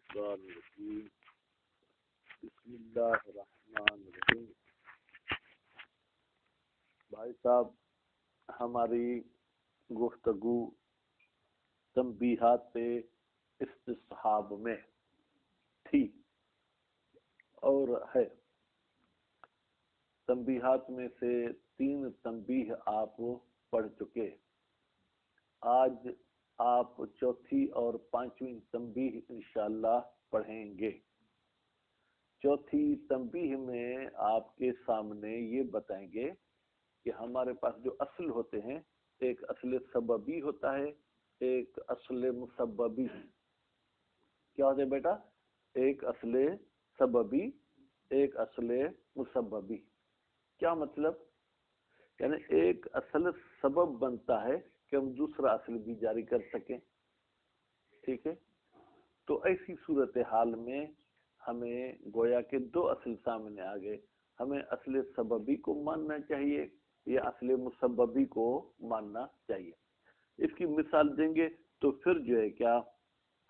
الشیطان الرجیم بسم اللہ الرحمن الرحیم۔ بھائی صاحب، ہماری گفتگو تنبیہات استصحاب میں تھی اور ہے۔ تنبیہات میں سے 3 تنبیہ آپ پڑھ چکے۔ آج آپ چوتھی اور 5ویں تنبیہ انشاءاللہ پڑھیں گے۔ چوتھی تنبیہ میں آپ کے سامنے یہ بتائیں گے کہ ہمارے پاس جو اصل ہوتے ہیں، ایک اصل سببی ہوتا ہے، ایک اصل مسببی۔ کیا ہوتا ہے بیٹا؟ ایک اصل سببی، ایک اصل مسببی۔ کیا مطلب؟ یعنی ایک اصل سبب بنتا ہے کہ ہم دوسرا اصل بھی جاری کر سکیں، ٹھیک ہے؟ تو ایسی صورتحال میں ہمیں گویا کہ 2 اصل سامنے آ گئے۔ ہمیں اصل سببی کو ماننا چاہیے یا اصل مسببی کو ماننا چاہیے۔ اس کی مثال دیں گے تو پھر جو ہے کیا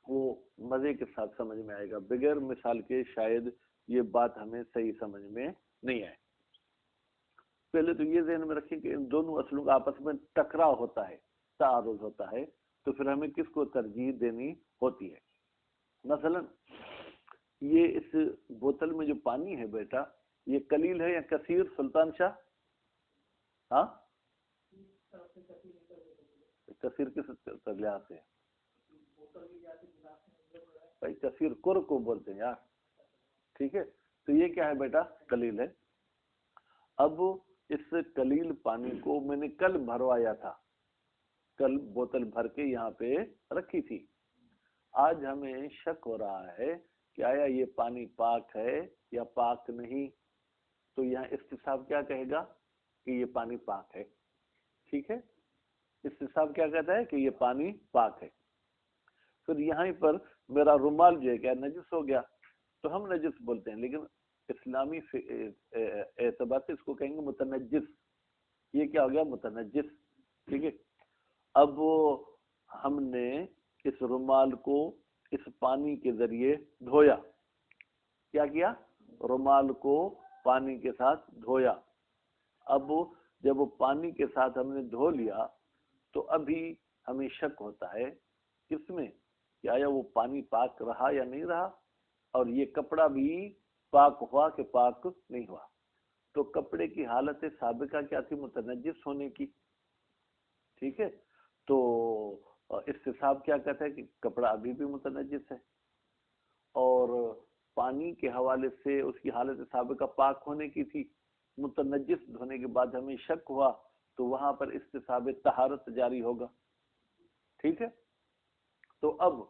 وہ مزے کے ساتھ سمجھ میں آئے گا۔ بغیر مثال کے شاید یہ بات ہمیں صحیح سمجھ میں نہیں آئے۔ پہلے تو یہ ذہن میں رکھیں کہ ان دونوں اصلوں کا آپس میں ٹکراؤ ہوتا ہے، تعارض ہوتا ہے، تو پھر ہمیں کس کو ترجیح دینی ہوتی ہے۔ مثلا یہ اس بوتل میں جو پانی ہے بیٹا، یہ قلیل ہے یا کثیر سلطان شاہ؟ ہاں، کثیر کس لحاظ سے؟ بھائی کثیر کر کو بولتے ہیں یار، ٹھیک ہے؟ تو یہ کیا ہے بیٹا؟ قلیل ہے۔ اب اس قلیل پانی کو میں نے کل بھروایا تھا، کل بوتل بھر کے یہاں پہ رکھی تھی۔ آج ہمیں شک ہو رہا ہے کہ آیا یہ پانی پاک ہے یا پاک نہیں، تو یہاں استصحاب کیا کہے گا کہ یہ پانی پاک ہے، ٹھیک ہے؟ استصحاب کیا کہتا ہے کہ یہ پانی پاک ہے۔ پھر یہاں پر میرا رومال جو ہے کیا نجس ہو گیا، تو ہم نجس بولتے ہیں، لیکن اسلامی اعتبار سے اس کو کہیں گے متنجس۔ یہ کیا ہو گیا؟ متنجس، ٹھیک ہے؟ اب ہم نے اس رومال کو اس پانی کے ذریعے دھویا۔ کیا کیا؟ رومال کو پانی کے ساتھ دھویا۔ اب جب وہ پانی کے ساتھ ہم نے دھو لیا تو ابھی ہمیں شک ہوتا ہے کس میں کہ آیا وہ پانی پاک رہا یا نہیں رہا، اور یہ کپڑا بھی پاک ہوا کہ پاک نہیں ہوا۔ تو کپڑے کی حالت سابقہ کیا تھی؟ متنجس ہونے کی، ٹھیک ہے؟ تو استصحاب کیا کہتا ہے کہ کپڑا ابھی بھی متنجس ہے، اور پانی کے حوالے سے اس کی حالت سابقہ پاک ہونے کی تھی، متنجس ہونے کے بعد ہمیں شک ہوا تو وہاں پر استصحاب طہارت جاری ہوگا، ٹھیک ہے؟ تو اب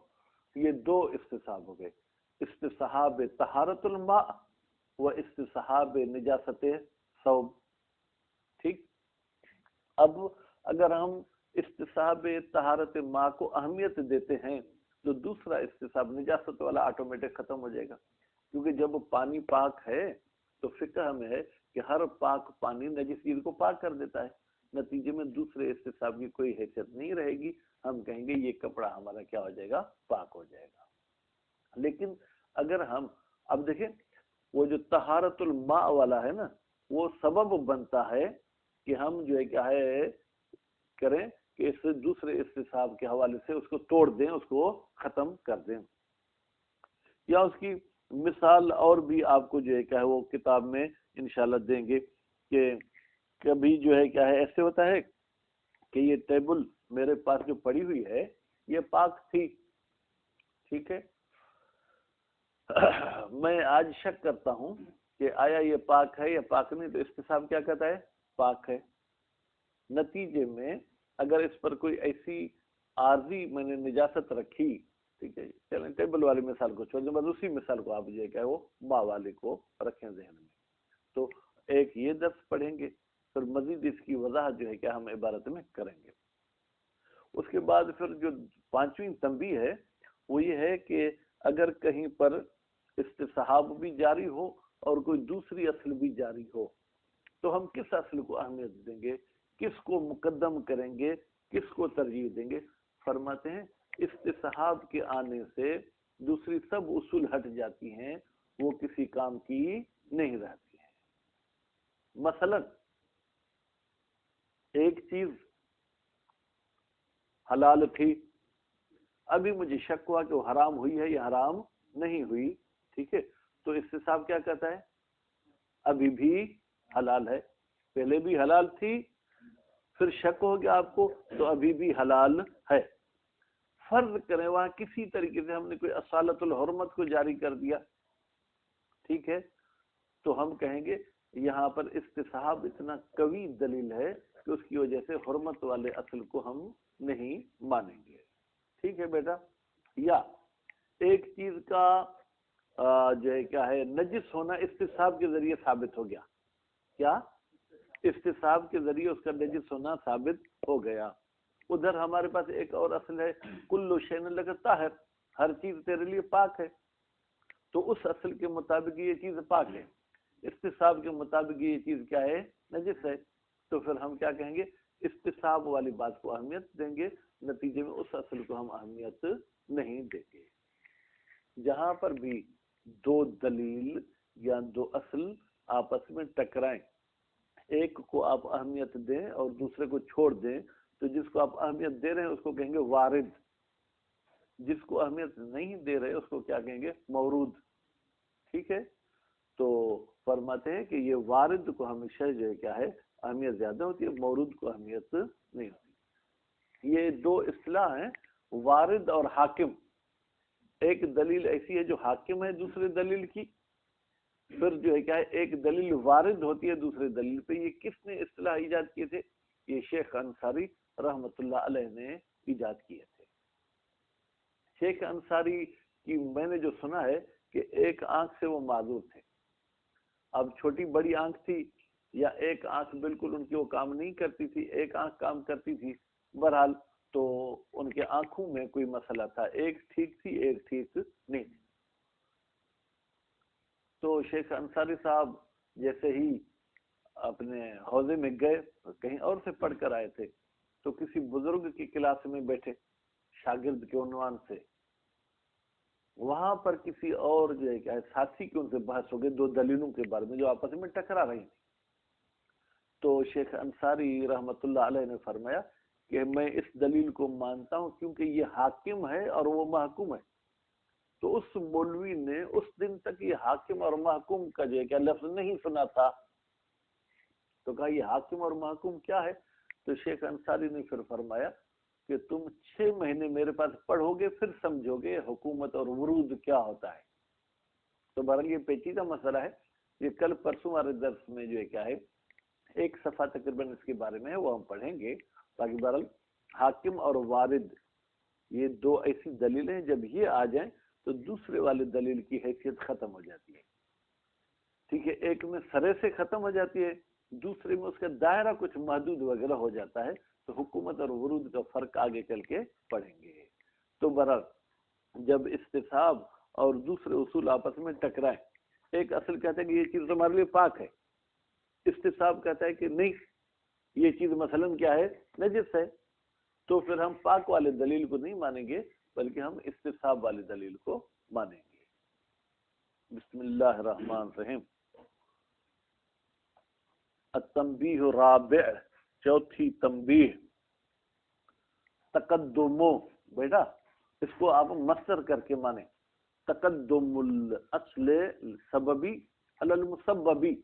یہ 2 استصحاب ہو گئے، استصحاب طہارت الماء و استصحاب نجاست ثوب، ٹھیک؟ اب اگر ہم استصحاب طہارت ماء کو اہمیت دیتے ہیں تو دوسرا استصحاب نجاست والا آٹومیٹک ختم ہو جائے گا، کیونکہ جب پانی پاک ہے تو فقہ میں ہے کہ ہر پاک پانی نجس چیز کو پاک کر دیتا ہے، نتیجے میں دوسرے استصحاب کی کوئی حیثیت نہیں رہے گی، ہم کہیں گے یہ کپڑا ہمارا کیا ہو جائے گا؟ پاک ہو جائے گا۔ لیکن اگر ہم اب دیکھیں وہ جو طہارت الماء والا ہے نا، وہ سبب بنتا ہے کہ ہم جو ہے کیا ہے کریں کہ اس دوسرے استصحاب کے حوالے سے اس کو توڑ دیں، اس کو ختم کر دیں۔ یا اس کی مثال اور بھی آپ کو جو ہے کیا ہے وہ کتاب میں انشاءاللہ دیں گے کہ کبھی جو ہے کیا ہے ایسے ہوتا ہے کہ یہ ٹیبل میرے پاس جو پڑی ہوئی ہے یہ پاک تھی، ٹھیک ہے؟ میں آج شک کرتا ہوں کہ آیا یہ پاک ہے یا پاک نہیں، تو استصحاب کیا کہتا ہے؟ پاک ہے۔ نتیجے میں اگر اس پر کوئی ایسی عارضی میں نے نجاست رکھی، ٹھیک ہے، چلیں ٹیبل والی مثال کو چھوڑ دیں، بس اسی مثال کو آپ جو ہے کہ وہ ماں والے کو رکھیں ذہن میں۔ تو ایک یہ درس پڑھیں گے، پھر مزید اس کی وضاحت جو ہے کہ ہم عبارت میں کریں گے۔ اس کے بعد پھر جو 5ویں تنبیہ ہے وہ یہ ہے کہ اگر کہیں پر استصحاب بھی جاری ہو اور کوئی دوسری اصل بھی جاری ہو تو ہم کس اصل کو اہمیت دیں گے، کس کو مقدم کریں گے، کس کو ترجیح دیں گے؟ فرماتے ہیں استصحاب کے آنے سے دوسری سب اصول ہٹ جاتی ہیں، وہ کسی کام کی نہیں رہتی ہیں۔ مثلا ایک چیز حلال تھی، ابھی مجھے شک ہوا کہ وہ حرام ہوئی ہے یا حرام نہیں ہوئی، ٹھیک ہے، تو استصحاب کیا کہتا ہے؟ ابھی بھی حلال ہے، پہلے بھی حلال تھی، پھر شک ہو گیا آپ کو تو ابھی بھی حلال ہے۔ فرض کریں وہاں کسی طریقے سے ہم نے کوئی اصالت الحرمت کو جاری کر دیا، ٹھیک ہے، تو ہم کہیں گے یہاں پر استصحاب اتنا قوی دلیل ہے کہ اس کی وجہ سے حرمت والے اصل کو ہم نہیں مانیں گے، ٹھیک ہے بیٹا۔ یا ایک چیز کا جو ہے کیا ہے نجس ہونا استصحاب کے ذریعے ثابت ہو گیا، کیا استصحاب کے ذریعے اس کا نجس ہونا ثابت ہو گیا۔ ادھر ہمارے پاس ایک اور اصل ہے، کل شیء لگتا ہے، ہر چیز تیرے لیے پاک ہے، تو اس اصل کے مطابق یہ چیز پاک ہے، استصحاب کے مطابق یہ چیز کیا ہے؟ نجس ہے، تو پھر ہم کیا کہیں گے؟ استصحاب والی بات کو اہمیت دیں گے، نتیجے میں اس اصل کو ہم اہمیت نہیں دیں گے۔ جہاں پر بھی دو دلیل یا دو اصل آپس میں ٹکرائیں، ایک کو آپ اہمیت دیں اور دوسرے کو چھوڑ دیں، تو جس کو آپ اہمیت دے رہے ہیں اس کو کہیں گے وارد، جس کو اہمیت نہیں دے رہے اس کو کیا کہیں گے؟ مورود، ٹھیک ہے۔ تو فرماتے ہیں کہ یہ وارد کو ہمیشہ جو ہے کیا ہے اہمیت زیادہ ہوتی ہے، مورود کو اہمیت نہیں ہوتی۔ یہ دو اصطلاح ہیں، وارد اور حاکم۔ ایک دلیل ایسی ہے جو حاکم ہے دوسرے دلیل کی، پھر جو ہے کیا ہے ایک دلیل وارد ہوتی ہے دوسرے دلیل پہ۔ یہ کس نے اصطلاح ایجاد کیے تھے؟ یہ شیخ انصاری رحمۃ اللہ علیہ نے ایجاد کیے تھے۔ شیخ انصاری کی میں نے جو سنا ہے کہ ایک آنکھ سے وہ معذور تھے، اب چھوٹی بڑی آنکھ تھی یا ایک آنکھ بالکل ان کی وہ کام نہیں کرتی تھی، ایک آنکھ کام کرتی تھی، بہرحال تو ان کے آنکھوں میں کوئی مسئلہ تھا، ایک ٹھیک تھی ایک ٹھیک نہیں تھی۔ تو شیخ انصاری صاحب جیسے ہی اپنے حوضے میں گئے، کہیں اور سے پڑھ کر آئے تھے، تو کسی بزرگ کی کلاس میں بیٹھے شاگرد کے عنوان سے، وہاں پر کسی اور جو ہے کیا ہے ساتھی کی ان سے بحث ہو گئی دو دلیلوں کے بارے میں جو آپس میں ٹکرا رہی تھی۔ تو شیخ انصاری رحمۃ اللہ علیہ نے فرمایا کہ میں اس دلیل کو مانتا ہوں کیونکہ یہ حاکم ہے اور وہ محکوم ہے۔ تو اس مولوی نے اس دن تک یہ حاکم اور محکوم کا جو ہے کیا لفظ نہیں سنا تھا، تو کہا یہ حاکم اور محکوم کیا ہے؟ تو شیخ انصاری نے پھر فرمایا کہ تم 6 مہینے میرے پاس پڑھو گے پھر سمجھو گے حکومت اور ورود کیا ہوتا ہے۔ تو بہرحال یہ پیچیدہ مسئلہ ہے، یہ کل پرسوں والے درس میں جو ہے کیا ہے ایک صفحہ تقریباً اس کے بارے میں ہے، وہ ہم پڑھیں گے۔ باقی بہرحال حاکم اور وارد یہ دو ایسی دلیلیں ہیں، جب یہ آ جائیں تو دوسرے والے دلیل کی حیثیت ختم ہو جاتی ہے، ٹھیک ہے، ایک میں سرے سے ختم ہو جاتی ہے، دوسرے میں اس کا دائرہ کچھ محدود وغیرہ ہو جاتا ہے، تو حکومت اور ورود کا فرق آگے چل کے پڑھیں گے۔ تو بہرحال جب استصحاب اور دوسرے اصول آپس میں ٹکرائیں، ایک اصل کہتا ہے کہ یہ چیز تمہارے لیے پاک ہے، استصحاب کہتا ہے کہ نہیں یہ چیز مثلاً کیا ہے نجس ہے، تو پھر ہم پاک والے دلیل کو نہیں مانیں گے بلکہ ہم استصحاب والے دلیل کو مانیں گے۔ بسم اللہ الرحمن الرحیم۔ التنبیہ الرابع، چوتھی تنبیہ، تقدمو، بیٹا اس کو آپ مصدر کر کے مانیں، تقدم الاصل سببی علی المسببی،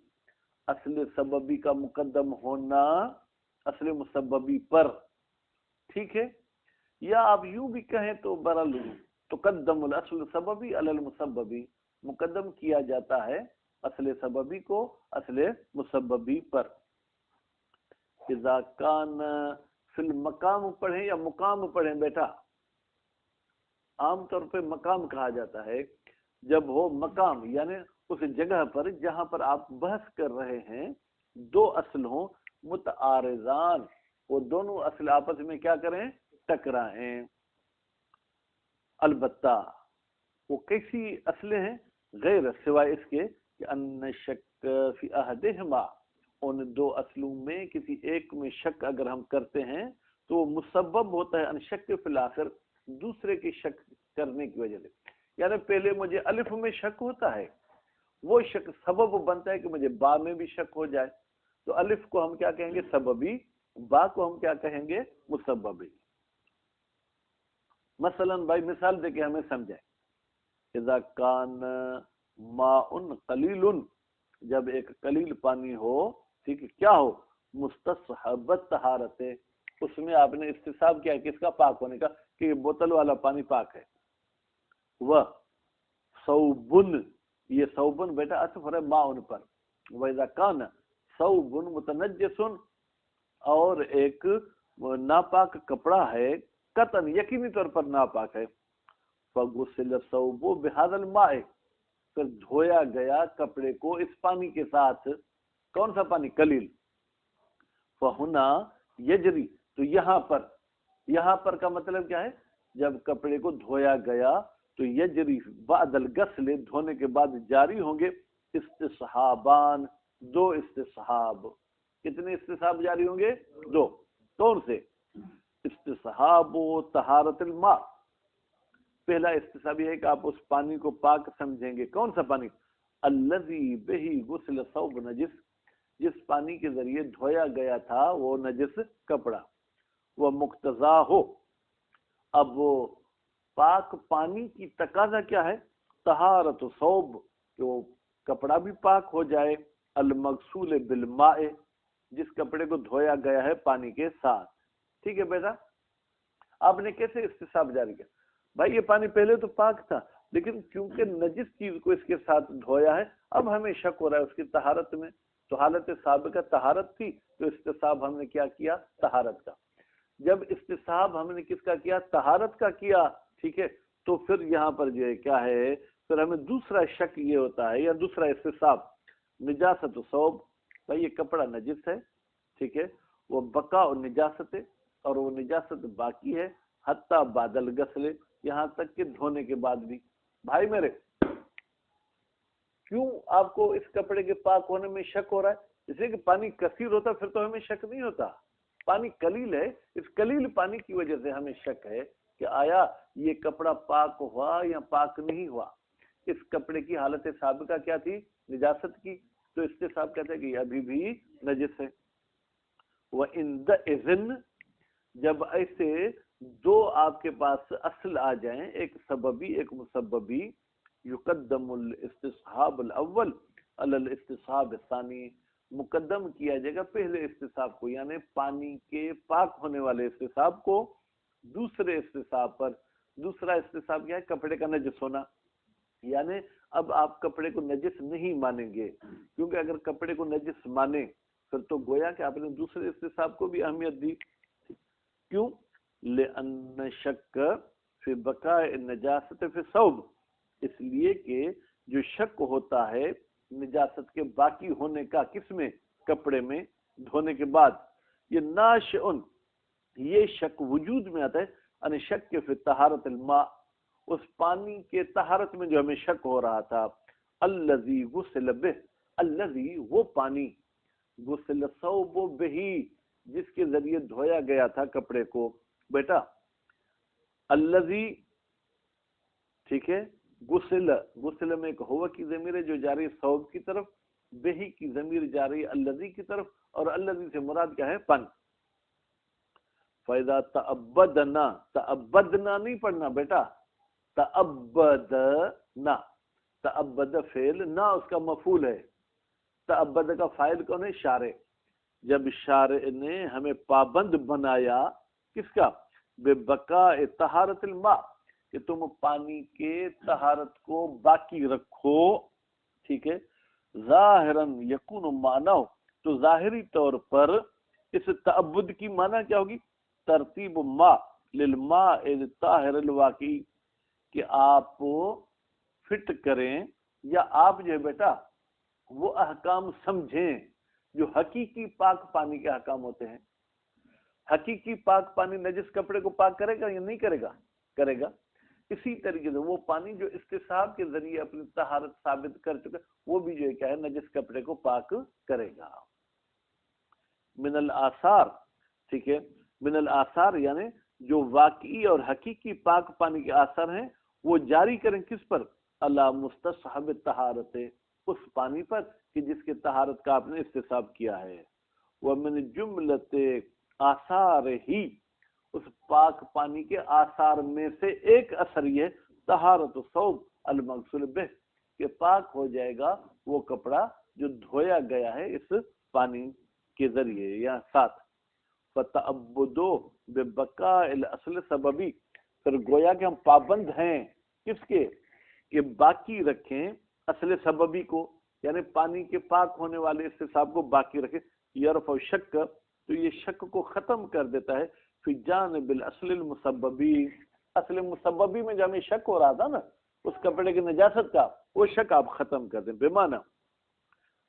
اصل سببی کا مقدم ہونا اصل مسببی پر، ٹھیک ہے، یا آپ یوں بھی کہیں تو برل تقدم الاصل سببی علی المسببی، مقدم کیا جاتا ہے اصل سببی کو اصل مسببی پر۔ اذا کان فی المقام پڑھیں یا مقام پڑھیں بیٹا، عام طور پہ مقام کہا جاتا ہے جب ہو مقام یعنی اس جگہ پر جہاں پر آپ بحث کر رہے ہیں، دو اصل ہوں متعارضان، وہ دونوں اصل آپس میں کیا کریں ٹکرائیں، البتہ وہ کیسی اصلیں ہیں؟ غیر سوائے اس کے کہ ان شک فی احدہما، ان دو اصلوں میں کسی ایک میں شک اگر ہم کرتے ہیں تو وہ مسبب ہوتا ہے ان شک فی الاخر، دوسرے کی شک کرنے کی وجہ سے، یعنی پہلے مجھے الف میں شک ہوتا ہے، وہ شک سبب بنتا ہے کہ مجھے با میں بھی شک ہو جائے، تو الف کو ہم کیا کہیں گے؟ سببی، با کو ہم کیا کہیں گے؟ مسببی۔ مثلا بھائی مثال دے کے ہمیں سمجھائیں، اذا کان ماء قلیل، جب ایک قلیل پانی ہو، ٹھیک ہے، کیا ہو؟ مستصحبت طہارت، اس میں آپ نے استصحاب کیا ہے کس کا؟ پاک ہونے کا، کہ یہ بوتل والا پانی پاک ہے۔ وہ صوبن، یہ صوبن بیٹا عطف ہے ماء پر، وَإِذَا كَانَ صَوْبٌ مُتَنَجِّسٌ، اور ایک ناپاک کپڑا ہے، قطعاً یقینی طور پر ناپاک ہے، فَغُسِلَ الثَّوْبُ بِهَذَا الْمَاءِ، پھر دھویا گیا کپڑے کو اس پانی کے ساتھ، کون سا پانی؟ قلیل۔ فَهُنَا يَجْرِي، تو یہاں پر کا مطلب کیا ہے؟ جب کپڑے کو دھویا گیا تو یجری بعد الغسل، دھونے کے بعد جاری ہوں گے استصحابان، دو استصحاب۔ کتنے استصحاب جاری ہوں گے؟ دو۔ کون سے؟ استصحاب و طہارت الماء، پہلا استصحاب یہ ہے کہ آپ اس پانی کو پاک سمجھیں گے۔ کون سا پانی؟ الذی بہ غسل ثوب نجس، جس پانی کے ذریعے دھویا گیا تھا وہ نجس کپڑا۔ وہ مقتضا ہو، اب وہ پاک پانی کی تقاضا کیا ہے؟ طہارت ثوب، کہ وہ کپڑا بھی پاک ہو جائے، المغسول بالماء، جس کپڑے کو دھویا گیا ہے پانی کے ساتھ۔ ٹھیک ہے بیٹا، آپ نے کیسے استصحاب جاری کیا؟ بھائی یہ پانی پہلے تو پاک تھا، لیکن کیونکہ نجس چیز کو اس کے ساتھ دھویا ہے، اب ہمیں شک ہو رہا ہے اس کی طہارت میں، تو حالت سابقہ طہارت تھی، تو استصحاب ہم نے کیا کیا؟ طہارت کا۔ جب استصحاب ہم نے کس کا کیا؟ طہارت کا کیا، ٹھیک ہے، تو پھر یہاں پر جو ہے کیا ہے، پھر ہمیں دوسرا شک یہ ہوتا ہے، یا دوسرا استصحاب نجاست ثوب، بھائی یہ کپڑا نجس ہے، ٹھیک ہے، وہ بقاء نجاست ہے، اور وہ نجاست باقی ہے حتی بعد الغسل، یہاں تک کہ دھونے کے بعد بھی۔ بھائی میرے، کیوں آپ کو اس کپڑے کے پاک ہونے میں شک ہو رہا ہے؟ اس لیے کہ پانی کثیر ہوتا پھر تو ہمیں شک نہیں ہوتا، پانی قلیل ہے، اس قلیل پانی کی وجہ سے ہمیں شک ہے کہ آیا یہ کپڑا پاک ہوا یا پاک نہیں ہوا۔ اس کپڑے کی حالت سابقہ کیا تھی؟ نجاست کی، تو استصحاب کہتے ہیں کہ یہ ابھی بھی نجس ہے۔ وَإِنْدَئِذٍ، جب ایسے دو آپ کے پاس اصل آ جائیں، ایک سببی ایک مسببی، یقدم الاستصحاب الاول علی الاستصحاب الثانی، مقدم کیا جائے گا پہلے استصحاب کو، یعنی پانی کے پاک ہونے والے استصحاب کو دوسرے استصحاب پر۔ دوسرا استصحاب کیا ہے؟ کپڑے کا نجس ہونا، یعنی اب آپ کپڑے کو نجس نہیں مانیں گے، کیونکہ اگر کپڑے کو نجس مانے پھر تو گویا کہ آپ نے دوسرے استصحاب کو بھی اہمیت دی۔ کیوں؟ لأن شک فی بقاء النجاست فی الثوب، اس لیے کہ جو شک ہوتا ہے نجاست کے باقی ہونے کا، کس میں؟ کپڑے میں، دھونے کے بعد، یہ ناشئن، یہ شک وجود میں آتا ہے ان شک فی طہارت الماء، اس پانی کے طہارت میں جو ہمیں شک ہو رہا تھا، الذی غسل بہ، الذی وہ پانی، غسل الثوب بہ، جس کے ذریعے دھویا گیا تھا کپڑے کو۔ بیٹا الذی، ٹھیک ہے، غسل میں ایک ہوا کی ضمیر ہے جو جاری ہے ثوب کی طرف، بہی کی ضمیر جاری ہے الذی کی طرف، اور الذی سے مراد کیا ہے؟ پن۔ فَإِذَا تَعَبَّدْنَا، تعبدنا نہیں پڑھنا بیٹا، تعبدنا، تعبد فعل، نہ اس کا مفعول ہے، تعبد کا فاعل کون ہے؟ شارع۔ جب شارع نے ہمیں پابند بنایا کس کا؟ بے بقاء طہارت الماء، کہ تم پانی کے طہارت کو باقی رکھو، ٹھیک ہے، ظاہراً یکون معنی، تو ظاہری طور پر اس تعبد کی معنی کیا ہوگی؟ ترتیب ما للماء الطاہر الواقعی، کہ آپ فٹ کریں، یا آپ جو ہے بیٹا وہ احکام سمجھیں جو حقیقی پاک پانی کے احکام ہوتے ہیں۔ حقیقی پاک پانی نجس کپڑے کو پاک کرے گا یا نہیں کرے گا؟ کرے گا۔ اسی طریقے سے وہ پانی جو استصحاب کے ذریعے اپنی طہارت ثابت کر چکا، وہ بھی جو ہے کیا ہے؟ نجس کپڑے کو پاک کرے گا۔ من الآثار، ٹھیک ہے، من الآثار یعنی جو واقعی اور حقیقی پاک پانی کے آثار ہیں، وہ جاری کریں کس پر؟ اللہ مستصحب طہارت، اس پانی پر کہ جس کے طہارت کا آپ نے استصحاب کیا ہے. ومن جملت آثار ہی، اس پاک پانی کے آثار میں سے ایک اثر یہ طہارت الثوب المغسول بہ، کہ پاک ہو جائے گا وہ کپڑا جو دھویا گیا ہے اس پانی کے ذریعے یا ساتھ. فتعبدو ببقاء الاصل سببی، پھر گویا کہ ہم پابند ہیں کس کے؟ کہ باقی رکھیں اصل سببی کو، یعنی پانی کے پاک ہونے والے استصحاب کو باقی رکھیں. یرفع شک، تو یہ شک کو ختم کر دیتا ہے فی جانب الاصل المسببی، اصل مسببی میں جو ہمیں شک ہو رہا تھا نا اس کپڑے کی نجاست کا، وہ شک آپ ختم کر دیں. بمعنی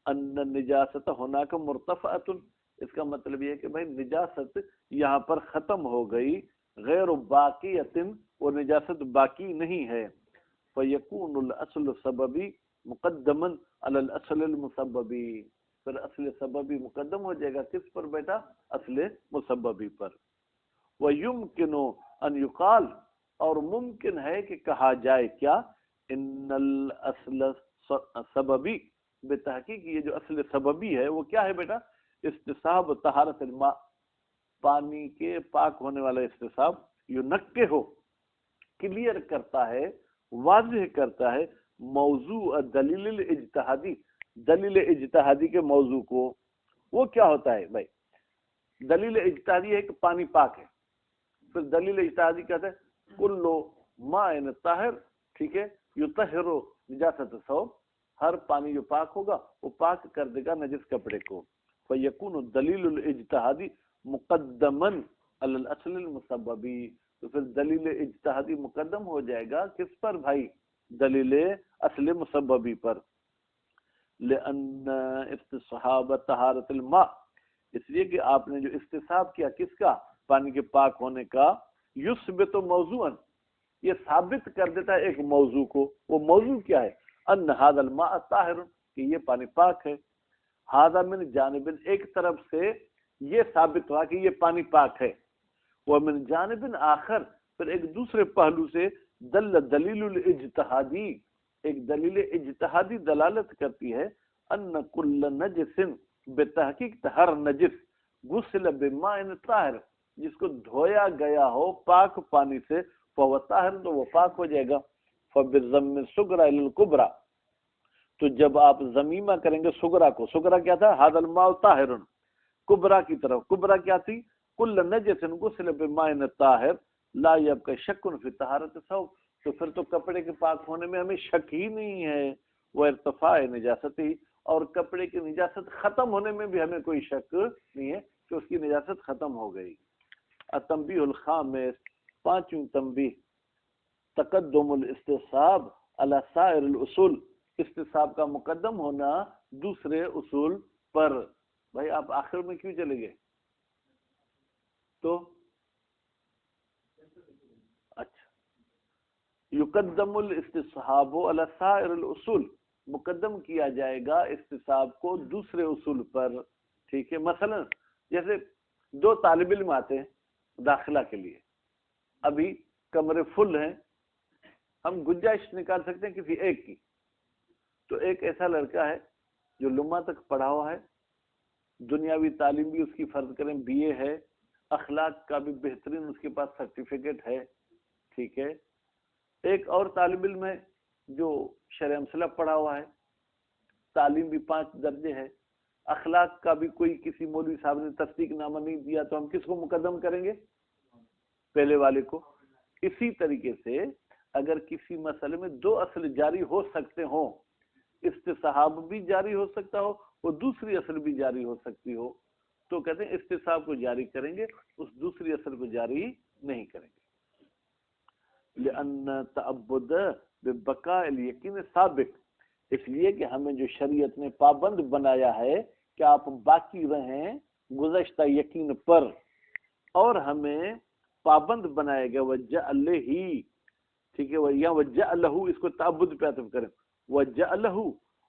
ان النجاست ہناک مرتفعۃ، اس کا مطلب یہ ہے کہ بھائی نجاست یہاں پر ختم ہو گئی، غیر باقیۃ، وہ نجاست باقی نہیں ہے. فیکون الاصل السببی مقدما علی الاصل المسببی، پھر اصل سببی مقدم ہو جائے گا کس پر بیٹا؟ اصل مسببی پر. ویمکن ان یقال، اور ممکن ہے کہ کہا جائے کیا؟ ان الاصل سببی، بتحقیق یہ جو اصل سببی ہے وہ کیا ہے بیٹا؟ استصحاب طہارت الماء، پانی کے پاک ہونے والا استصحاب. ینکہ ہو، کلیئر کرتا ہے، واضح کرتا ہے موضوع دلیل الاجتہادی، دلیل اجتہادی کے موضوع کو. وہ کیا ہوتا ہے بھائی؟ دلیل اجتہادی ہے کہ پانی پاک ہے، پھر دلیل اجتہادی کہتے ہیں کلو ماء طاہر، ٹھیک ہے، یطہر نجاست الثوب، ہر پانی جو پاک ہوگا وہ پاک کر دے گا نجس کپڑے کو. فیکون الدلیل الاجتہادی مقدما علی الاصل المسببی، تو پھر دلیل اجتہادی مقدم ہو جائے گا کس پر بھائی؟ دلیل اصل مسببی پر. لأن استصحاب طہارت الماء، اس لیے کہ آپ نے جو استصحاب کیا کس کا؟ پانی کے پاک ہونے کا. یثبت موضوعا، یہ ثابت کر دیتا ہے ایک موضوع کو. وہ موضوع کیا ہے؟ ان ھذا الماء طاہر، کہ یہ پانی پاک ہے. ھذا من جانب، ایک طرف سے یہ ثابت ہوا کہ یہ پانی پاک ہے. ومن جانب آخر، پھر ایک دوسرے پہلو سے دل دلیل الاجتہادی، ایک دلیل اجتہادی دلالت کرتی ہے ان کل نجس، بتحقیق ہر نجس، غسل بماء طاہر، جس کو دھویا گیا ہو پاک پانی سے، فهو طاہر، تو وہ پاک ہو جائے گا. فبالضم الصغرى الى الكبرى، تو جب آپ ضمیمہ کریں گے صغرا کو، صغرا کیا تھا؟ هذا الماء طاہر، کبرا کی طرف، کبرا کیا تھی؟ کل نجس غسل بماء طاہر لا يبقى شک فی طہارت الثوب، تو پھر تو کپڑے کے پاک ہونے میں ہمیں شک ہی نہیں ہے. وہ ارتفاع نجاست ہی، اور کپڑے کی نجاست ختم ہونے میں بھی ہمیں کوئی شک نہیں ہے کہ اس کی نجاست ختم ہو گئی. التنبیہ الخامس، پانچویں تنبیہ، تقدم الاستصحاب علی سائر الاصول، استصحاب کا مقدم ہونا دوسرے اصول پر. بھائی آپ آخر میں کیوں چلے گئے؟ تو اچھا، یقدم الاستصحاب علی سائر الاصول، مقدم کیا جائے گا استصحاب کو دوسرے اصول پر. ٹھیک ہے، مثلا جیسے دو طالب علم آتے ہیں داخلہ کے لیے، ابھی کمرے فل ہیں، ہم گنجائش نکال سکتے ہیں کسی ایک کی. تو ایک ایسا لڑکا ہے جو لما تک پڑھا ہوا ہے، دنیاوی تعلیم بھی اس کی فرض کریں بی اے ہے، اخلاق کا بھی بہترین اس کے پاس سرٹیفکیٹ ہے. ٹھیک ہے، ایک اور طالب علم ہے جو شرع مسئلہ پڑھا ہوا ہے، تعلیم بھی 5 درجے ہے، اخلاق کا بھی کوئی کسی مولوی صاحب نے تصدیق نامہ نہیں دیا، تو ہم کس کو مقدم کریں گے؟ پہلے والے کو. اسی طریقے سے اگر کسی مسئلے میں 2 اصل جاری ہو سکتے ہوں، استصحاب بھی جاری ہو سکتا ہو اور دوسری اصل بھی جاری ہو سکتی ہو، تو کہتے ہیں استصحاب کو جاری کریں گے، اس دوسری اصل کو جاری نہیں کریں گے. لأن تعبد ببقاء الیقین سابق، اس لیے کہ ہمیں جو شریعت نے پابند بنایا ہے کہ آپ باقی رہیں گزشتہ یقین پر، اور ہمیں پابند بنایا گیا وجعلہ، ٹھیک ہے، یا وجعلہ، اس کو تعبد پہ عطف کریں، وجعلہ،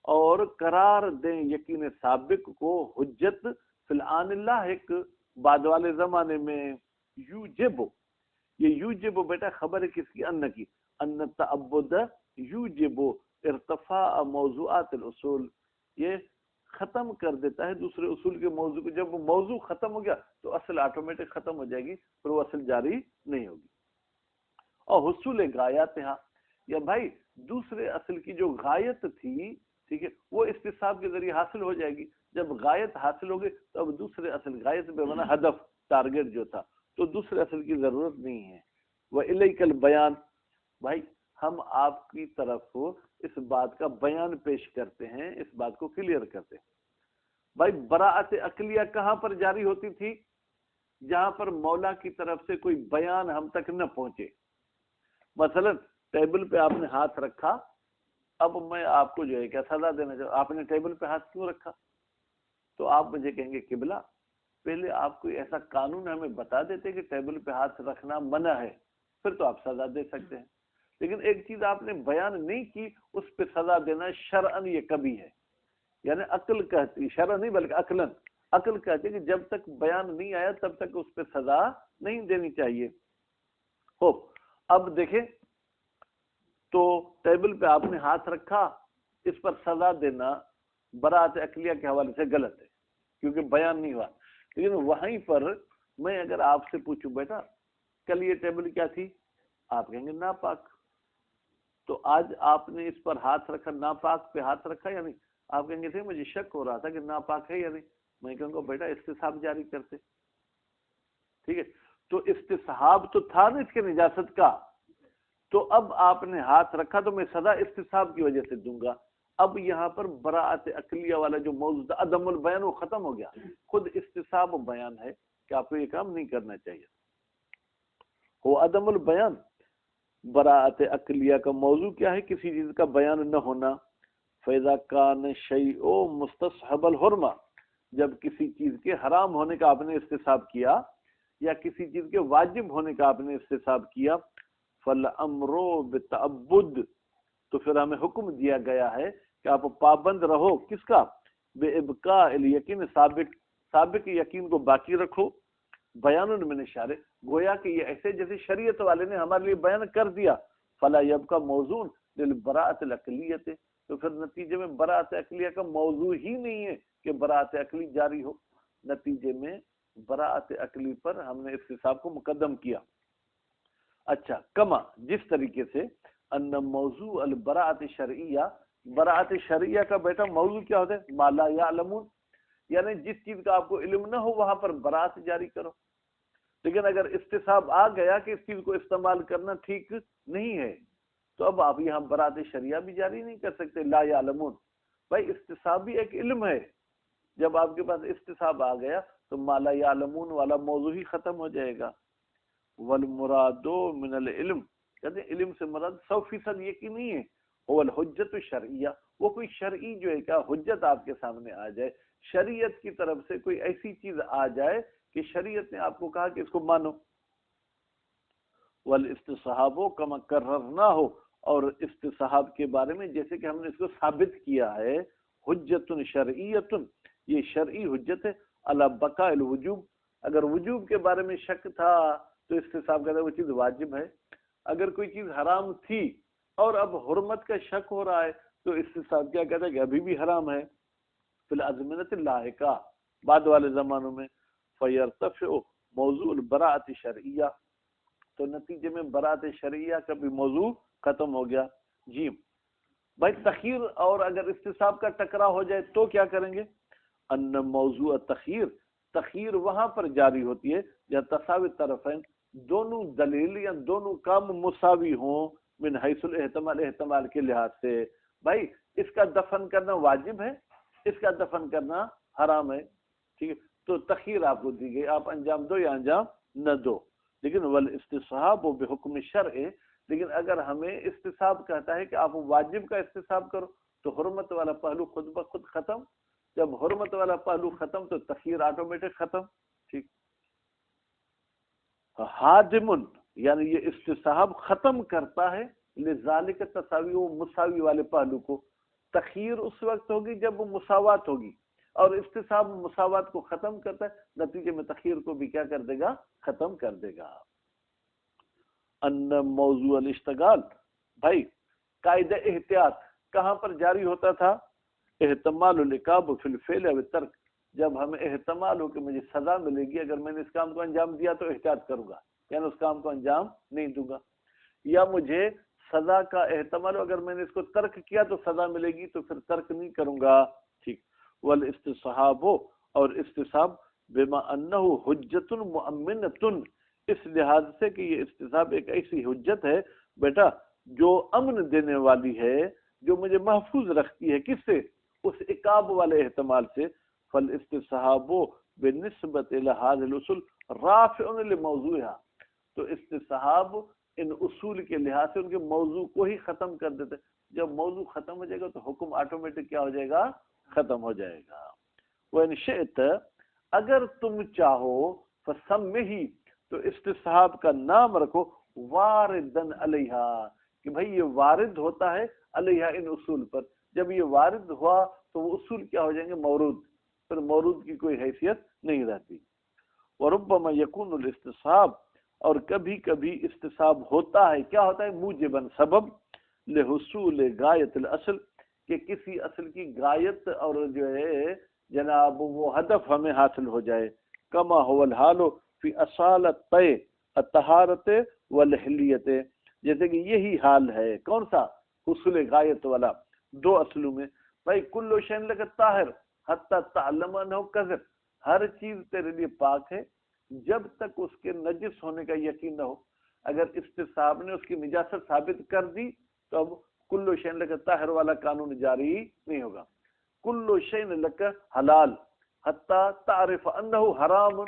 اور قرار دیں یقین سابق کو حجت فی الآن اللاحق، بعد والے زمانے میں. یوجب، یہ یوجب بیٹا خبر ہے کس کی؟ ان کی. ان التعبد یوجب ارتفاع موضوعات الاصول، یہ ختم کر دیتا ہے دوسرے اصول کے موضوع کو. جب وہ موضوع ختم ہو گیا تو اصل آٹومیٹک ختم ہو جائے گی، پھر وہ اصل جاری نہیں ہوگی. اور حصول غایاتہا، یا بھائی دوسرے اصل کی جو غایت تھی، ٹھیک ہے، وہ استصحاب کے ذریعے حاصل ہو جائے گی. جب غایت حاصل ہوگی تو اب دوسرے اصل، غایت بے معنی ہدف، ٹارگٹ جو تھا، تو دوسرے اصل کی ضرورت نہیں ہے. وَإِلَيْكَ الْبَيَانِ، بھائی ہم آپ کی طرف اس بات کا بیان پیش کرتے ہیں، اس بات کو کلیئر کرتے ہیں. بھائی براءت عقلیہ کہاں پر جاری ہوتی تھی؟ جہاں پر مولا کی طرف سے کوئی بیان ہم تک نہ پہنچے. مثلا ٹیبل پہ آپ نے ہاتھ رکھا، اب میں آپ کو جو ہے کیا سزا دینا چاہوں، آپ نے ٹیبل پہ ہاتھ کیوں رکھا؟ تو آپ مجھے کہیں گے قبلہ پہلے آپ کوئی ایسا قانون ہمیں بتا دیتے کہ ٹیبل پہ ہاتھ رکھنا منع ہے، پھر تو آپ سزا دے سکتے ہیں. لیکن ایک چیز آپ نے بیان نہیں کی، اس پہ سزا دینا شرعن یہ کبھی ہے. یعنی عقل کہتی، شرع نہیں بلکہ عقلن، عقل کہتی ہے کہ جب تک بیان نہیں آیا تب تک اس پہ سزا نہیں دینی چاہیے. ہو اب دیکھیں، تو ٹیبل پہ آپ نے ہاتھ رکھا، اس پر سزا دینا براءت عقلیہ کے حوالے سے غلط ہے کیونکہ بیان نہیں ہوا. لیکن وہیں پر میں اگر آپ سے پوچھوں بیٹا کل یہ ٹیبل کیا تھی، آپ کہیں گے ناپاک. تو آج آپ نے اس پر ہاتھ رکھا، ناپاک پہ ہاتھ رکھا یا نہیں؟ آپ کہیں گے تھے مجھے شک ہو رہا تھا کہ ناپاک ہے یا نہیں. میں کہوں گا بیٹا استصحاب جاری کرتے. ٹھیک ہے، تو استصحاب تو تھا نا اس کے نجاست کا، تو اب آپ نے ہاتھ رکھا تو میں سزا استصحاب کی وجہ سے دوں گا. اب یہاں پر براءت عقلیہ والا جو موضوع تھا عدم البیان وہ ختم ہو گیا، خود استصحاب بیان ہے کہ آپ کو یہ کام نہیں کرنا چاہیے. وہ عدم البیان، براءت عقلیہ کا موضوع کیا ہے؟ کسی چیز کا بیان نہ ہونا. فیضا کان شیء مستصحب الحرمہ، جب کسی چیز کے حرام ہونے کا آپ نے استصحاب کیا یا کسی چیز کے واجب ہونے کا آپ نے استصحاب کیا، فالامر بالتعبد، تو پھر ہمیں حکم دیا گیا ہے کہ آپ پابند رہو کس کا؟ بے ابقاء الیقین، سابق یقین کو باقی رکھو. بیان من الشارع، گویا کہ یہ ایسے جیسے شریعت والے نے ہمارے لیے بیان کر دیا. فلا یبقى موضوع للبراءۃ العقلیۃ، تو پھر نتیجے میں براءت عقلیہ کا موضوع ہی نہیں ہے کہ براءت عقلی جاری ہو. نتیجے میں براءت عقلی پر ہم نے استصحاب کو مقدم کیا. اچھا، کما جس طریقے سے ان موضوع البراءت شرعیہ، براءت شرعیہ کا بیٹا موضوع کیا ہوتا ہے؟ ما لا یعلمون، یعنی جس چیز کا آپ کو علم نہ ہو وہاں پر براءت جاری کرو. لیکن اگر استصحاب آ گیا کہ اس چیز کو استعمال کرنا ٹھیک نہیں ہے تو اب آپ یہاں براءت شرعیہ بھی جاری نہیں کر سکتے. لا یعلمون، بھائی استصحاب بھی ایک علم ہے، جب آپ کے پاس استصحاب آ گیا تو ما لا یعلمون والا موضوع ہی ختم ہو جائے گا. والمراد من العلم، کہتے ہیں علم سے مراد 100% یقین نہیں ہے. هو الحجت الشرعیہ، وہ کوئی شرعی جو ہے کیا حجت آپ کے سامنے آ جائے، شریعت کی طرف سے کوئی ایسی چیز آ جائے کہ شریعت نے آپ کو کہا کہ اس کو مانو. والاستصحاب کما قررنا ہو، اور استصحاب کے بارے میں جیسے کہ ہم نے اس کو ثابت کیا ہے، حجت شرعیت، یہ شرعی حجت ہے. علی بقاء الوجوب، اگر وجوب کے بارے میں شک تھا تو استصحاب کہتا ہے وہ چیز واجب ہے. اگر کوئی چیز حرام تھی اور اب حرمت کا شک ہو رہا ہے تو استصحاب کیا کہتا ہے کہ ابھی بھی حرام ہے. فی الازمنۃ اللاحقہ، بعد والے زمانوں میں، فیرتفع موضوع البراءۃ شرعیہ، تو نتیجے میں براءت شرعیہ کا بھی موضوع ختم ہو گیا. جی بھائی، تخیر اور اگر استصحاب کا ٹکراؤ ہو جائے تو کیا کریں گے؟ ان موضوع تخیر وہاں پر جاری ہوتی ہے جہاں تساوی طرفین، دونوں دلیل یا دونوں کام مساوی ہوں، من حیث الاحتمال، احتمال کے لحاظ سے. بھائی اس کا دفن کرنا واجب ہے، اس کا دفن کرنا حرام ہے، ٹھیک ہے، تو تخیر آپ کو دی گئی، آپ انجام دو یا انجام نہ دو. لیکن والاستصحاب بحکم شرع، لیکن اگر ہمیں استصحاب کہتا ہے کہ آپ واجب کا استصحاب کرو تو حرمت والا پہلو خود بخود ختم. جب حرمت والا پہلو ختم تو تخیر آٹومیٹک ختم. ٹھیک، حادمن، یعنی یہ استصحاب ختم کرتا ہے لذالک تساوی، و مساوی والے پہلو کو. تخیر اس وقت ہوگی جب وہ مساوات ہوگی، اور استصحاب مساوات کو ختم کرتا ہے، نتیجے میں تخیر کو بھی کیا کر دے گا؟ ختم کر دے گا. ان موضوع الاشتغال، بھائی قاعدہ احتیاط کہاں پر جاری ہوتا تھا؟ احتمال العقاب فی الفعل او الترک، جب ہمیں احتمال ہو کہ مجھے سزا ملے گی اگر میں نے اس کام کو انجام دیا تو احتیاط کروں گا، یعنی اس کام کو انجام نہیں دوں گا، یا مجھے سزا کا احتمال ہو اگر میں نے اس کو ترک کیا تو سزا ملے گی تو پھر ترک نہیں کروں گا، ٹھیک۔ والاستصحاب، اور استصحاب بما انہ حجت مؤمنۃ، اس لحاظ سے کہ یہ استصحاب ایک ایسی حجت ہے بیٹا جو امن دینے والی ہے، جو مجھے محفوظ رکھتی ہے، کس سے؟ اس عقاب والے احتمال سے۔ فالاستصحاب بالنسبت الى هذه الاصول رافع لموضوعها، تو استصحاب ان اصول کے لحاظ سے ان کے موضوع کو ہی ختم کر دیتے، جب موضوع ختم ہو جائے گا تو حکم آٹومیٹک کیا ہو جائے گا؟ ختم ہو جائے گا۔ وَإِنْ شِئْتَ، اگر تم چاہو، فَسَمِّهِ، تو استصحاب کا نام رکھو واردن علیہا، کہ بھئی یہ وارد ہوتا ہے علیہا، ان اصول پر، جب یہ وارد ہوا تو وہ اصول کیا ہو جائیں گے؟ مورود، پھر مورود کی کوئی حیثیت نہیں رہتی۔ وربما یکون الاستصحاب، اور کبھی کبھی استصحاب ہوتا ہے، کیا ہوتا ہے؟ موجباً، سبب، لحصول غایت الاصل، کہ کسی اصل کی غایت اور جو ہے جناب وہ ہدف ہمیں حاصل ہو جائے، کما هو الحال فی اصالت الطہارت والحلیت، جیسے کہ یہی حال ہے کون سا؟ حصول غایت والا دو اصلوں میں۔ بھائی کل شیء لک طاہر حتی تعلم انہ کذب، ہر چیز تیرے لیے پاک ہے جب تک اس کے نجس ہونے کا یقین نہ ہو، اگر استصحاب نے اس کی نجاست ثابت کر دی تو اب کل شیء لک طاہر والا قانون جاری نہیں ہوگا۔ کل شیء لک حلال حتی تعرف انہ حرام،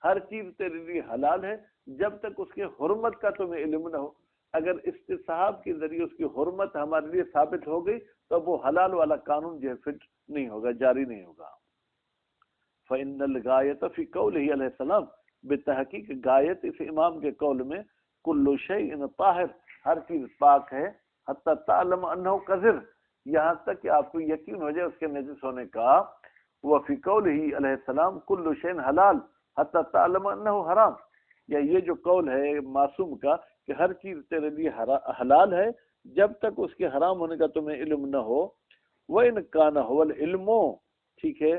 ہر چیز تیرے لیے حلال ہے جب تک اس کے حرمت کا تمہیں علم نہ ہو، اگر استصحاب کے ذریعے اس کی حرمت ہمارے لیے ثابت ہو گئی تو اب وہ حلال والا قانون جو ہے فٹ نہیں ہوگا، جاری نہیں ہوگا۔ فإن الغایت فی قولہ علیہ السلام، بتحقیق غایت اس امام کے قول میں، کل شیء طاہر، ہر چیز پاک ہے، حتی تعلم انہ قذر، یہاں تک کہ آپ کو یقین ہو جائے اس کے نجس ہونے کا، وفی قولہ علیہ السلام کل شیء حلال حتی تعلم انہ حرام، یا یہ جو قول ہے معصوم کا کہ ہر چیز تیرے لیے حلال ہے جب تک اس کے حرام ہونے کا تمہیں علم نہ ہو۔ وَإِنْ كَانَ هُوَ الْعِلْمُ، ٹھیک ہے،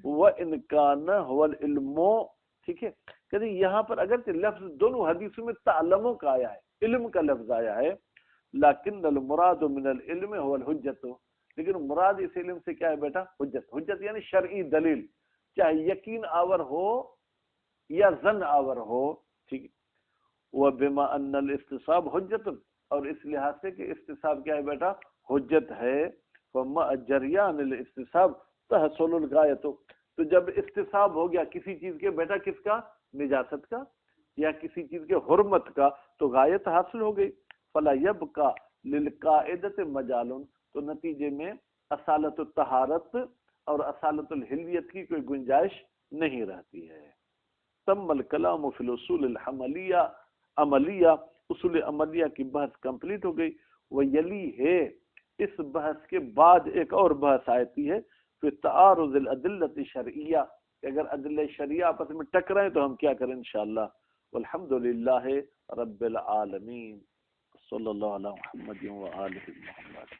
وَإِنْ كَانَ هُوَ الْعِلْمُ، ٹھیک ہے، کہ یہاں پر اگرچہ لفظ دونوں حدیثوں میں تعلموں کا آیا ہے، علم کا لفظ آیا ہے، لیکن المراد من العلم هو الحجت، لیکن مراد اس علم سے کیا ہے بیٹا؟ حجت، حجت یعنی شرعی دلیل، چاہے یقین آور ہو یا ظن آور ہو، ٹھیک ہے۔ وَبِمَا أَنَّ الْاسْتِصْحَابَ حُجَّةٌ، اور اس لحاظ سے کہ استصحاب کیا ہے بیٹا؟ حجت ہے۔ فَمَا جَرْيَانِ الْاسْتِصْحَابِ تَحْصُلُ الْغَایَةُ، تو جب استصحاب ہو گیا کسی چیز کے بیٹا، کس کا؟ نجاست کا یا کسی چیز کے حرمت کا، تو غایت حاصل ہو گئی۔ فَلَا يَبْقَى لِلْقَاعِدَةِ مَجَالٌ، تو نتیجے میں اصالت الطہارت اور اصالت الحلیت کی کوئی گنجائش نہیں رہتی ہے۔ تم الکلام فی الاصول العملیہ، عملیہ، اصول عملیہ کی بحث کمپلیٹ ہو گئی۔ وہ یلی ہے، اس بحث کے بعد ایک اور بحث آتی ہے فی تعارض الادلۃ الشرعیہ، کہ اگر ادلہ شرعیہ آپس میں ٹکرائیں تو ہم کیا کریں انشاءاللہ۔ والحمد للہ رب العالمین، صلی اللہ علی محمد و آلہ محمد۔